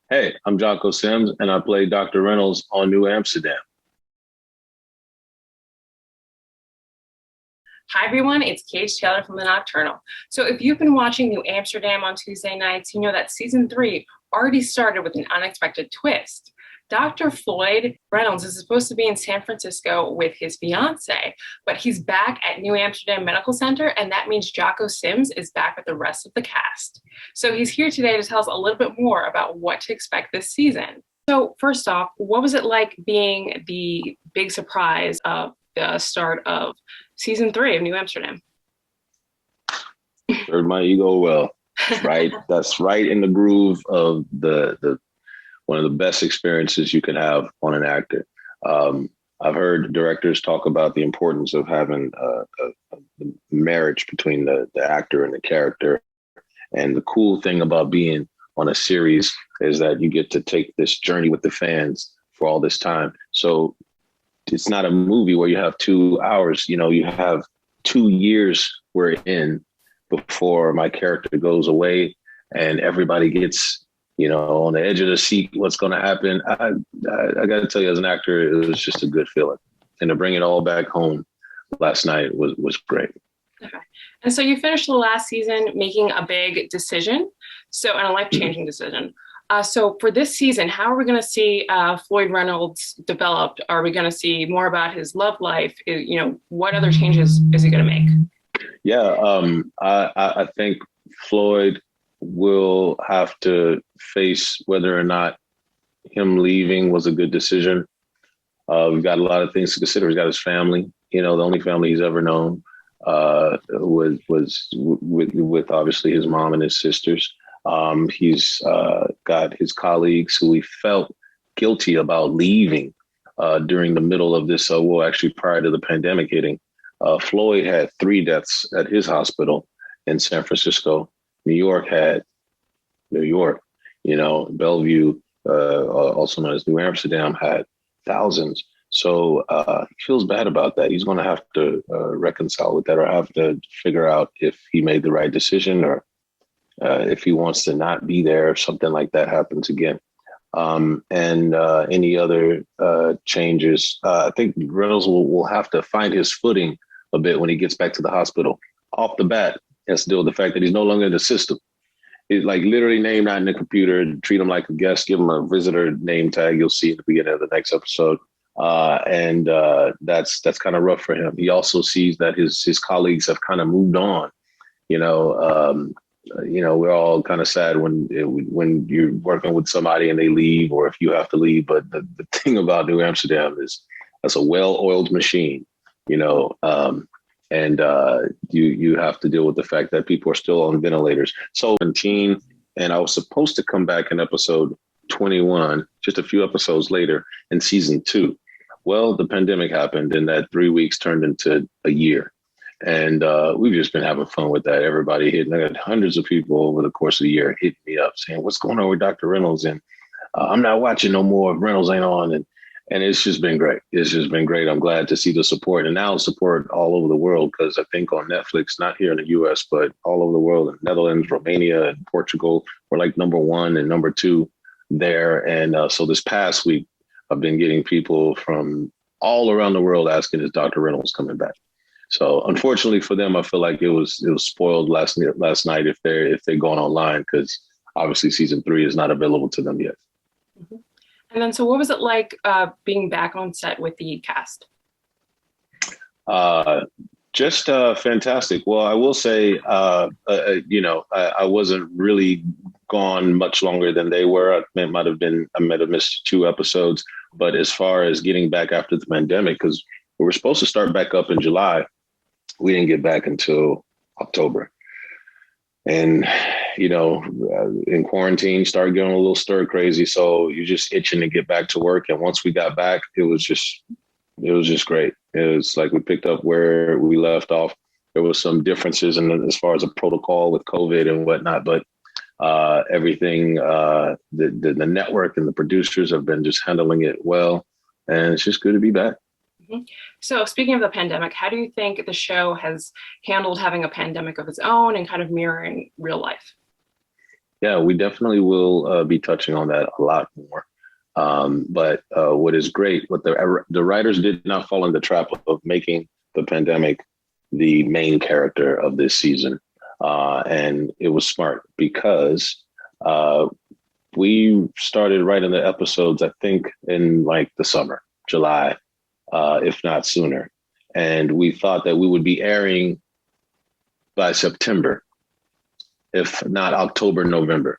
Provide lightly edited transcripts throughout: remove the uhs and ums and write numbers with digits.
Hey, I'm Jocko Sims, and I play Dr. Reynolds on New Amsterdam. Hi, everyone. It's Kate Taylor from The Nocturnal. So, if you've been watching New Amsterdam on Tuesday nights, you know that season three already started with an unexpected twist. Dr. Floyd Reynolds is supposed to be in San Francisco with his fiance, but he's back at New Amsterdam Medical Center, and that means Jocko Sims is back with the rest of the cast. So, he's here today to tell us a little bit more about what to expect this season. So, first off, what was it like being the big surprise of the start of season three of New Amsterdam? Served my ego well. That's right in the groove of the one of the best experiences you can have on an actor. I've heard directors talk about the importance of having a marriage between the actor and the character. And the cool thing about being on a series is that you get to take this journey with the fans for all this time. So it's not a movie where you have 2 hours, you have 2 years we're in before my character goes away and everybody gets, on the edge of the seat, what's going to happen. I got to tell you, as an actor, it was just a good feeling. And to bring it all back home last night was great. Okay. And so you finished the last season making a big decision, and a life-changing decision. So for this season, how are we going to see Floyd Reynolds developed? Are we going to see more about his love life? What other changes is he going to make? Yeah, I think Floyd will have to face whether or not him leaving was a good decision. We've got a lot of things to consider. He's got his family, the only family he's ever known was with obviously his mom and his sisters. He's got his colleagues who he felt guilty about leaving during the middle of this. Actually, prior to the pandemic hitting, Floyd had 3 deaths at his hospital in San Francisco. New York had New York, Bellevue, also known as New Amsterdam, had thousands. So he feels bad about that. He's going to have to reconcile with that, or have to figure out if he made the right decision, or if he wants to not be there, if something like that happens again. And any other changes, I think Reynolds will have to find his footing a bit when he gets back to the hospital. Off the bat, he has to deal with the fact that he's no longer in the system. He's like literally named out in the computer, treat him like a guest, give him a visitor name tag. You'll see at the beginning of the next episode. And that's kind of rough for him. He also sees that his colleagues have kind of moved on. We're all kind of sad when you're working with somebody and they leave, or if you have to leave. But the thing about New Amsterdam is that's a well-oiled machine, and you have to deal with the fact that people are still on ventilators. So 17, and I was supposed to come back in episode 21, just a few episodes later in season 2. Well, the pandemic happened, and that 3 weeks turned into a year. And we've just been having fun with that. Everybody hitting, I got hundreds of people over the course of the year hitting me up saying, what's going on with Dr. Reynolds? And I'm not watching no more if Reynolds ain't on. And it's just been great. It's just been great. I'm glad to see the support, and now support all over the world, because I think on Netflix, not here in the US, but all over the world, in Netherlands, Romania, and Portugal, we're like number 1 and number 2 there. And so this past week, I've been getting people from all around the world asking, is Dr. Reynolds coming back? So unfortunately for them, I feel like it was spoiled last night if they're going online, because obviously season 3 is not available to them yet. Mhm. And then, so what was it like being back on set with the cast? Just fantastic. Well, I will say, I wasn't really gone much longer than they were. I might have missed 2 episodes. But as far as getting back after the pandemic, because we were supposed to start back up in July, we didn't get back until October. And, in quarantine, started getting a little stir crazy. So you're just itching to get back to work. And once we got back, it was just great. It was like we picked up where we left off. There was some differences as far as a protocol with COVID and whatnot, but everything, the network and the producers have been just handling it well. And it's just good to be back. Mhm. So, speaking of the pandemic, how do you think the show has handled having a pandemic of its own and kind of mirroring real life? Yeah, we definitely will be touching on that a lot more. But what is great, what the writers did not fall in the trap of making the pandemic the main character of this season, and it was smart because uh, we started writing the episodes, I think, in like the summer, July, if not sooner, and we thought that we would be airing by September, if not October, November.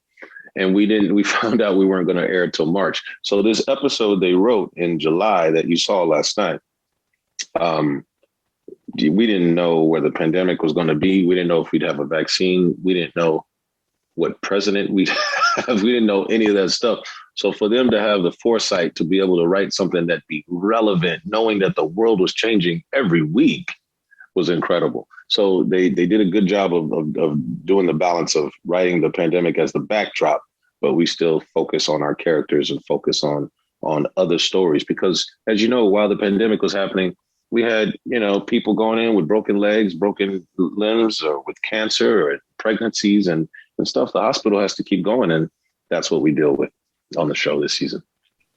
And we didn't, we found out we weren't going to air it till March. So this episode they wrote in July that you saw last night, um, we didn't know where the pandemic was going to be. We didn't know if we'd have a vaccine. We didn't know what president we'd have. We didn't know any of that stuff. So for them to have the foresight to be able to write something that be relevant, knowing that the world was changing every week, was incredible. So they did a good job of doing the balance of writing the pandemic as the backdrop, but we still focus on our characters and focus on other stories. Because as you know, while the pandemic was happening, we had, you know, people going in with broken legs, broken limbs, or with cancer or pregnancies and stuff. The hospital has to keep going. And that's what we deal with on the show this season.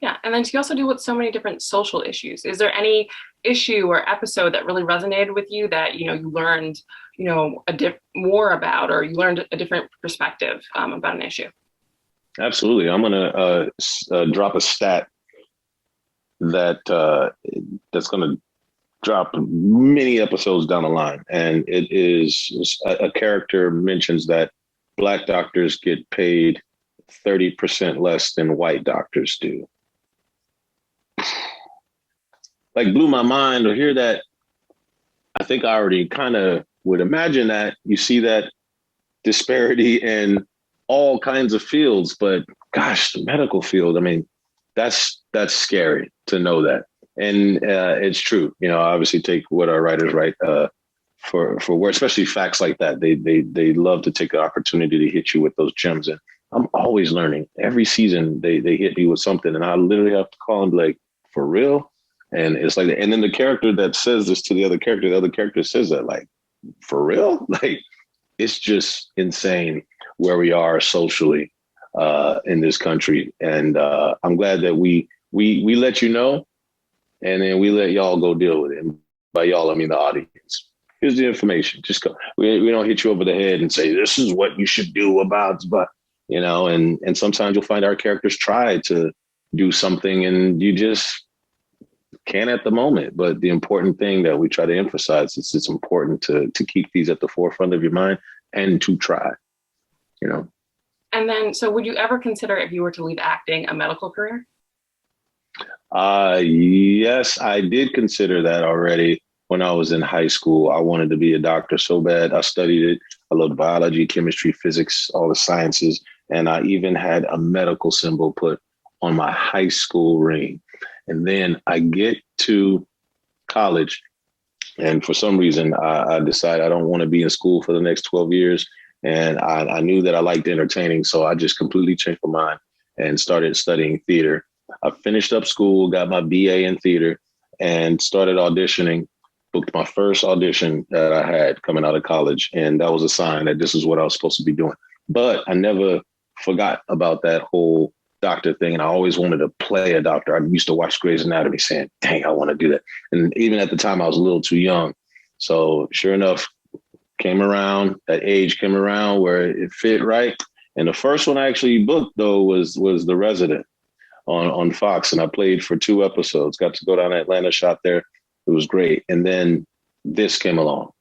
Yeah, and then you also deal with so many different social issues. Is there any issue or episode that really resonated with you that you learned more about, or you learned a different perspective about an issue? Absolutely. I'm going to drop a stat that that's going to drop many episodes down the line. And it is a character mentions that Black doctors get paid 30% less than white doctors do. Like, blew my mind to hear that. I think I already kind of would imagine that. You see that disparity in all kinds of fields, but gosh, the medical field, I mean, that's scary to know that. And it's true. You know, obviously take what our writers write for where, especially facts like that. They love to take the opportunity to hit you with those gems. And I'm always learning. Every season they hit me with something, and I literally have to call and be like, for real? And it's like, and then the character that says this to the other character says that, like, for real? Like, it's just insane where we are socially in this country. And I'm glad that we let you know, and then we let y'all go deal with it. And by y'all, I mean the audience. Here's the information. Just go. We don't hit you over the head and say, this is what you should do about, but, you know, and sometimes you'll find our characters try to do something and you just can't at the moment. But the important thing that we try to emphasize is it's important to keep these at the forefront of your mind and to try, you know. And then, so would you ever consider, if you were to leave acting, a medical career? Yes, I did consider that already when I was in high school. I wanted to be a doctor so bad. I studied it. I loved biology, chemistry, physics, all the sciences. And I even had a medical symbol put on my high school ring. And then I get to college, and for some reason, I decide I don't want to be in school for the next 12 years. And I knew that I liked entertaining. So I just completely changed my mind and started studying theater. I finished up school, got my BA in theater, and started auditioning. Booked my first audition that I had coming out of college. And that was a sign that this is what I was supposed to be doing. But I never forgot about that whole doctor thing. And I always wanted to play a doctor. I used to watch Grey's Anatomy saying, dang, I want to do that. And even at the time, I was a little too young. So sure enough, that age came around where it fit right. And the first one I actually booked, though, was The Resident on Fox. And I played for 2 episodes, got to go down to Atlanta, shot there. It was great. And then this came along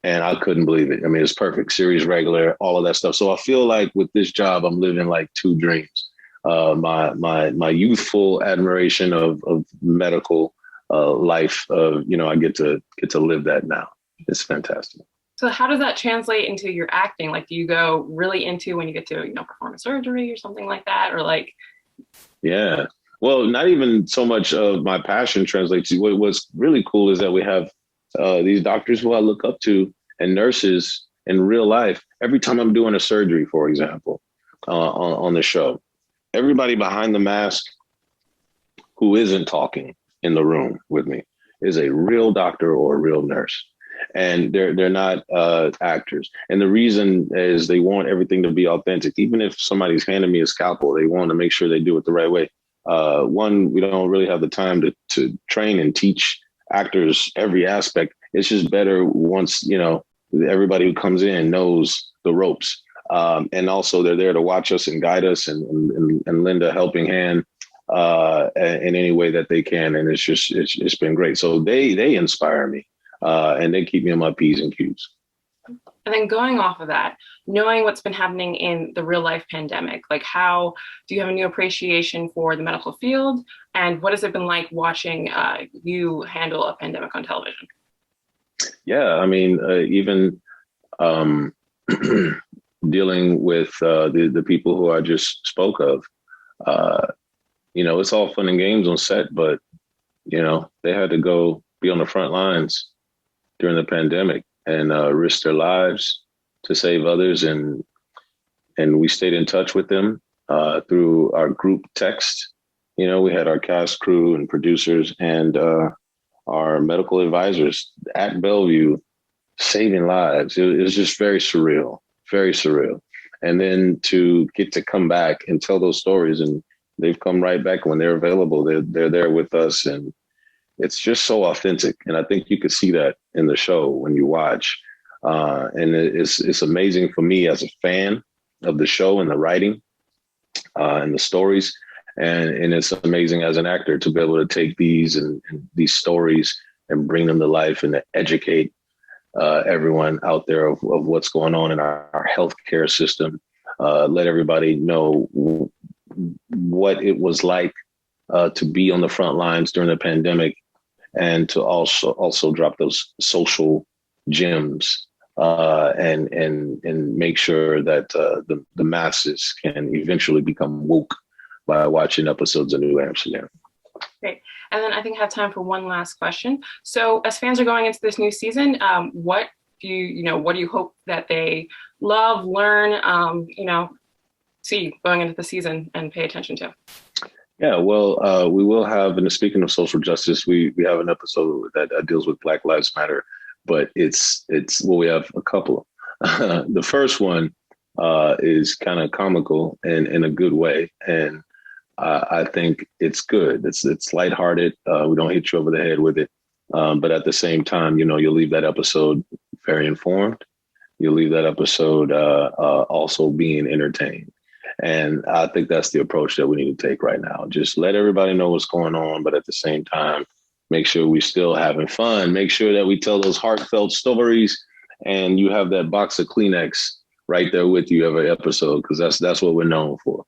and I couldn't believe it. I mean, it's perfect. Series regular, all of that stuff. So I feel like with this job, I'm living like 2 dreams. My youthful admiration of medical life. I get to live that now. It's fantastic. So how does that translate into your acting? Like, do you go really into when you get to, perform a surgery or something like that? Or like... Yeah. Well, not even so much of my passion translates. What's really cool is that we have these doctors who I look up to and nurses in real life. Every time I'm doing a surgery, for example, on the show, everybody behind the mask who isn't talking in the room with me is a real doctor or a real nurse. and they're not actors. And the reason is they want everything to be authentic. Even if somebody's handing me a scalpel, they want to make sure they do it the right way. One, we don't really have the time to train and teach actors every aspect. It's just better once, everybody who comes in knows the ropes. And also they're there to watch us and guide us and lend a helping hand in any way that they can. And it's been great. So they inspire me and they keep me on my P's and Q's. And then going off of that, knowing what's been happening in the real life pandemic, like how do you have a new appreciation for the medical field? And what has it been like watching you handle a pandemic on television? Yeah, I mean, even dealing with the people who I just spoke of, it's all fun and games on set, but, they had to go be on the front lines during the pandemic and risk their lives to save others. And we stayed in touch with them through our group text. We had our cast, crew, and producers and our medical advisors at Bellevue saving lives. It was just very surreal, very surreal. And then to get to come back and tell those stories, and they've come right back when they're available. They're there with us, and it's just so authentic. And I think you could see that in the show when you watch. And it's amazing for me as a fan of the show and the writing and the stories. And it's amazing as an actor to be able to take these and these stories and bring them to life and to educate everyone out there of what's going on in our healthcare system. Let everybody know what it was like to be on the front lines during the pandemic, and to also drop those social gems and make sure that the masses can eventually become woke by watching episodes of New Amsterdam. Great. And then I think I have time for one last question. So as fans are going into this new season, what do you hope that they love, learn, see going into the season and pay attention to? Yeah, well, we will have, and speaking of social justice, we have an episode that deals with Black Lives Matter, but we have a couple. The first one is kind of comical and in a good way. And I think it's good. It's lighthearted. We don't hit you over the head with it. But at the same time, you'll leave that episode very informed. You'll leave that episode also being entertained. And I think that's the approach that we need to take right now. Just let everybody know what's going on, but at the same time, make sure we still having fun. Make sure that we tell those heartfelt stories, and you have that box of Kleenex right there with you every episode, because that's what we're known for.